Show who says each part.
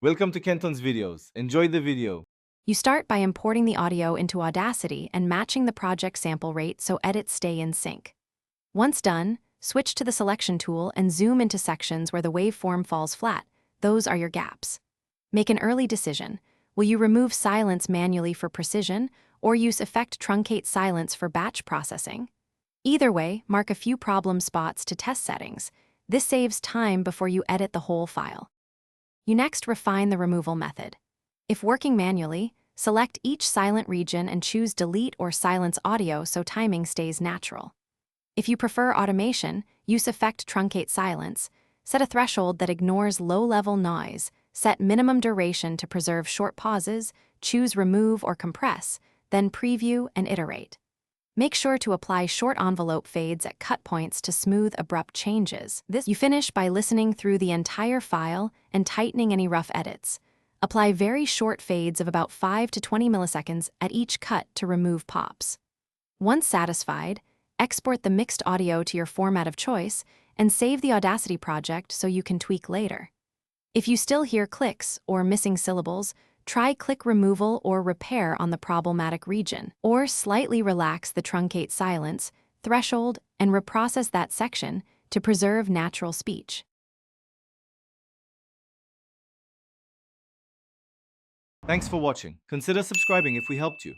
Speaker 1: Welcome to Kenton's videos. Enjoy the video.
Speaker 2: You start by importing the audio into Audacity and matching the project sample rate so edits stay in sync. Once done, switch to the selection tool and zoom into sections where the waveform falls flat. Those are your gaps. Make an early decision. Will you remove silence manually for precision, or use effect truncate silence for batch processing? Either way, mark a few problem spots to test settings. This saves time before you edit the whole file. You next refine the removal method. If working manually, select each silent region and choose delete or silence audio so timing stays natural. If you prefer automation, use effect truncate silence, set a threshold that ignores low-level noise, set minimum duration to preserve short pauses, choose remove or compress, then preview and iterate. Make sure to apply short envelope fades at cut points to smooth abrupt changes. You finish by listening through the entire file and tightening any rough edits. Apply very short fades of about 5 to 20 milliseconds at each cut to remove pops. Once satisfied, export the mixed audio to your format of choice and save the Audacity project so you can tweak later. If you still hear clicks or missing syllables, try click removal or repair on the problematic region, or slightly relax the truncate silence, threshold, and reprocess that section to preserve natural speech.
Speaker 1: Thanks for watching. Consider subscribing if we helped you.